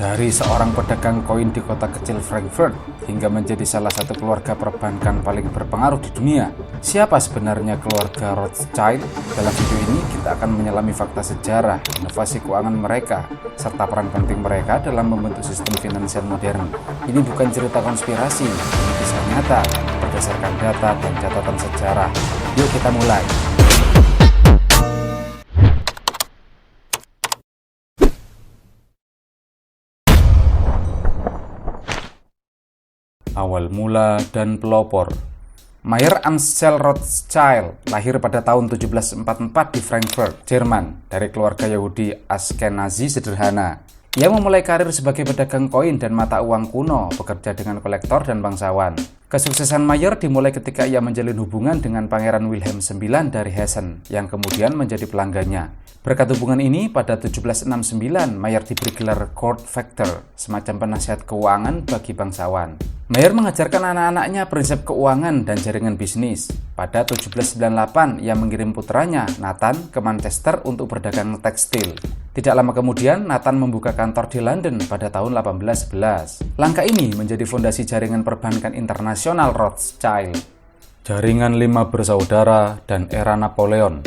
Dari seorang pedagang koin di kota kecil Frankfurt hingga menjadi salah satu keluarga perbankan paling berpengaruh di dunia. Siapa sebenarnya keluarga Rothschild? Dalam video ini kita akan menyelami fakta sejarah, inovasi keuangan mereka, serta peran penting mereka dalam membentuk sistem finansial modern. Ini bukan cerita konspirasi, ini kisah nyata berdasarkan data dan catatan sejarah. Yuk kita mulai. Awal mula dan pelopor. Mayer Amschel Rothschild lahir pada tahun 1744 di Frankfurt, Jerman, dari keluarga Yahudi Ashkenazi sederhana. Ia memulai karir sebagai pedagang koin dan mata uang kuno, bekerja dengan kolektor dan bangsawan. Kesuksesan Mayer dimulai ketika ia menjalin hubungan dengan Pangeran Wilhelm IX dari Hessen, yang kemudian menjadi pelanggannya. Berkat hubungan ini, pada 1769, Mayer diberi gelar Court Factor, semacam penasihat keuangan bagi bangsawan. Mayer mengajarkan anak-anaknya prinsip keuangan dan jaringan bisnis. Pada 1798, ia mengirim putranya, Nathan, ke Manchester untuk berdagang tekstil. Tidak lama kemudian, Nathan membuka kantor di London pada tahun 1811. Langkah ini menjadi fondasi jaringan perbankan internasional Rothschild. Jaringan 5 bersaudara dan era Napoleon.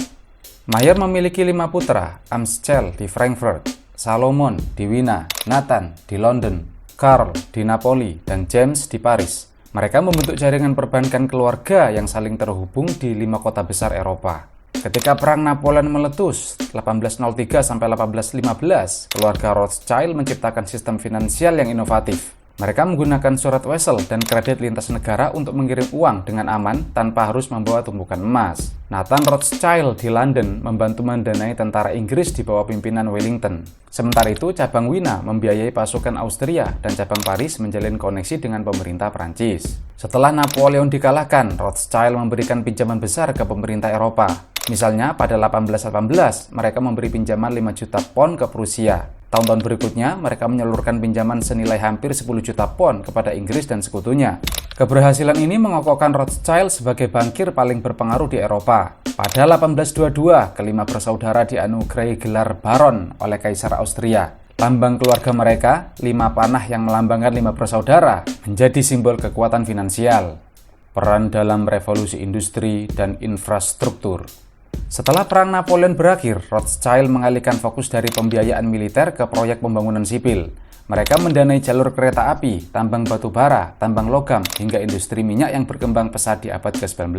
Mayer memiliki 5 putra, Amschel di Frankfurt, Salomon di Wina, Nathan di London, Karl di Napoli, dan James di Paris. Mereka membentuk jaringan perbankan keluarga yang saling terhubung di 5 kota besar Eropa. Ketika Perang Napoleon meletus, 1803 sampai 1815, keluarga Rothschild menciptakan sistem finansial yang inovatif. Mereka menggunakan surat wesel dan kredit lintas negara untuk mengirim uang dengan aman tanpa harus membawa tumpukan emas. Nathan Rothschild di London membantu mendanai tentara Inggris di bawah pimpinan Wellington. Sementara itu, cabang Wina membiayai pasukan Austria dan cabang Paris menjalin koneksi dengan pemerintah Prancis. Setelah Napoleon dikalahkan, Rothschild memberikan pinjaman besar ke pemerintah Eropa. Misalnya, pada 1818, mereka memberi pinjaman 5 juta pon ke Prusia. Tahun-tahun berikutnya, mereka menyalurkan pinjaman senilai hampir 10 juta pon kepada Inggris dan sekutunya. Keberhasilan ini mengokohkan Rothschild sebagai bankir paling berpengaruh di Eropa. Pada 1822, kelima bersaudara dianugerahi gelar Baron oleh Kaisar Austria. Lambang keluarga mereka, 5 panah yang melambangkan 5 bersaudara, menjadi simbol kekuatan finansial. Peran dalam revolusi industri dan infrastruktur. Setelah Perang Napoleon berakhir, Rothschild mengalihkan fokus dari pembiayaan militer ke proyek pembangunan sipil. Mereka mendanai jalur kereta api, tambang batu bara, tambang logam, hingga industri minyak yang berkembang pesat di abad ke-19.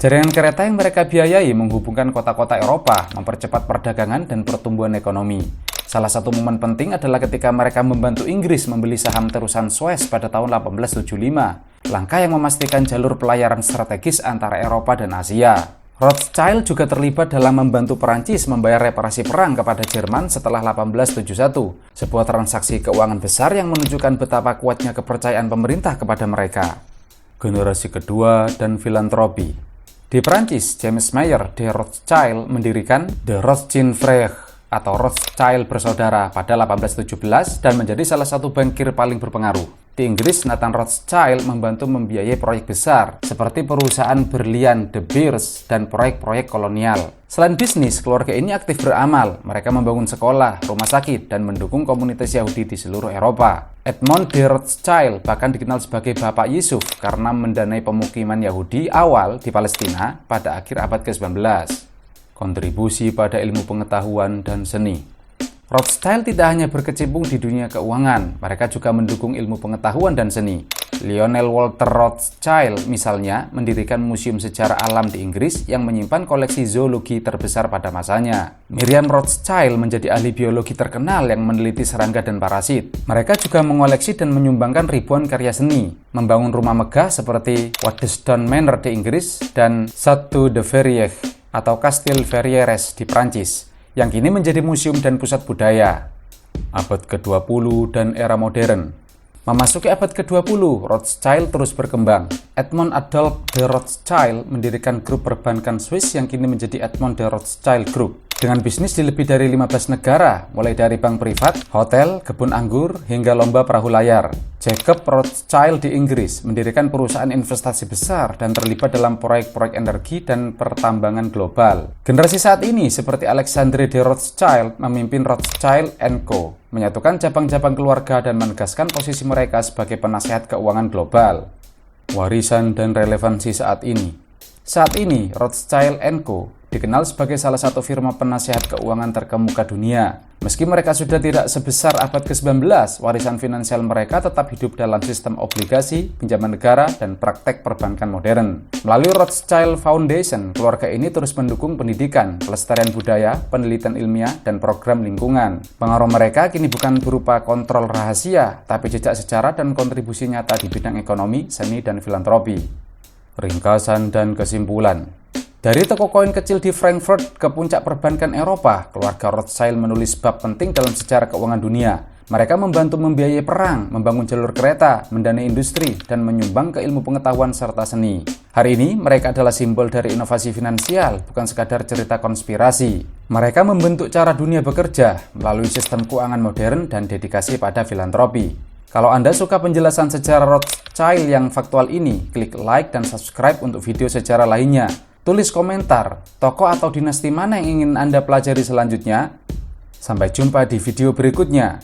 Jaringan kereta yang mereka biayai menghubungkan kota-kota Eropa, mempercepat perdagangan dan pertumbuhan ekonomi. Salah satu momen penting adalah ketika mereka membantu Inggris membeli saham terusan Suez pada tahun 1875. Langkah yang memastikan jalur pelayaran strategis antara Eropa dan Asia. Rothschild juga terlibat dalam membantu Perancis membayar reparasi perang kepada Jerman setelah 1871, sebuah transaksi keuangan besar yang menunjukkan betapa kuatnya kepercayaan pemerintah kepada mereka. Generasi kedua dan filantropi. Di Perancis, James Mayer de Rothschild mendirikan The Rothschild atau Rothschild bersaudara pada 1817 dan menjadi salah satu bankir paling berpengaruh. Di Inggris, Nathan Rothschild membantu membiayai proyek besar seperti perusahaan berlian De Beers dan proyek-proyek kolonial. Selain bisnis, keluarga ini aktif beramal. Mereka membangun sekolah, rumah sakit, dan mendukung komunitas Yahudi di seluruh Eropa. Edmond de Rothschild bahkan dikenal sebagai Bapak Yusuf karena mendanai pemukiman Yahudi awal di Palestina pada akhir abad ke-19. Kontribusi pada ilmu pengetahuan dan seni. Rothschild tidak hanya berkecimpung di dunia keuangan, mereka juga mendukung ilmu pengetahuan dan seni. Lionel Walter Rothschild misalnya mendirikan Museum Sejarah Alam di Inggris yang menyimpan koleksi zoologi terbesar pada masanya. Miriam Rothschild menjadi ahli biologi terkenal yang meneliti serangga dan parasit. Mereka juga mengoleksi dan menyumbangkan ribuan karya seni, membangun rumah megah seperti Waddesdon Manor di Inggris dan Château de Verrières atau Kastil Verrières di Prancis, yang kini menjadi museum dan pusat budaya. Abad ke-20 dan era modern. Memasuki abad ke-20, Rothschild terus berkembang. Edmond Adolphe de Rothschild mendirikan grup perbankan Swiss yang kini menjadi Edmond de Rothschild Group. Dengan bisnis di lebih dari 15 negara, mulai dari bank privat, hotel, kebun anggur, hingga lomba perahu layar. Jacob Rothschild di Inggris mendirikan perusahaan investasi besar dan terlibat dalam proyek-proyek energi dan pertambangan global. Generasi saat ini seperti Alexandre de Rothschild memimpin Rothschild & Co. menyatukan cabang-cabang keluarga dan menegaskan posisi mereka sebagai penasehat keuangan global. Warisan dan relevansi saat ini. Saat ini, Rothschild & Co. dikenal sebagai salah satu firma penasehat keuangan terkemuka dunia. Meski mereka sudah tidak sebesar abad ke-19, warisan finansial mereka tetap hidup dalam sistem obligasi, pinjaman negara, dan praktek perbankan modern. Melalui Rothschild Foundation, keluarga ini terus mendukung pendidikan, pelestarian budaya, penelitian ilmiah, dan program lingkungan. Pengaruh mereka kini bukan berupa kontrol rahasia, tapi jejak sejarah dan kontribusi nyata di bidang ekonomi, seni, dan filantropi. Ringkasan dan kesimpulan. Dari toko koin kecil di Frankfurt ke puncak perbankan Eropa, keluarga Rothschild menulis bab penting dalam sejarah keuangan dunia. Mereka membantu membiayai perang, membangun jalur kereta, mendanai industri, dan menyumbang ke ilmu pengetahuan serta seni. Hari ini, mereka adalah simbol dari inovasi finansial, bukan sekadar cerita konspirasi. Mereka membentuk cara dunia bekerja melalui sistem keuangan modern dan dedikasi pada filantropi. Kalau Anda suka penjelasan sejarah Rothschild yang faktual ini, klik like dan subscribe untuk video sejarah lainnya. Tulis komentar, tokoh atau dinasti mana yang ingin Anda pelajari selanjutnya. Sampai jumpa di video berikutnya.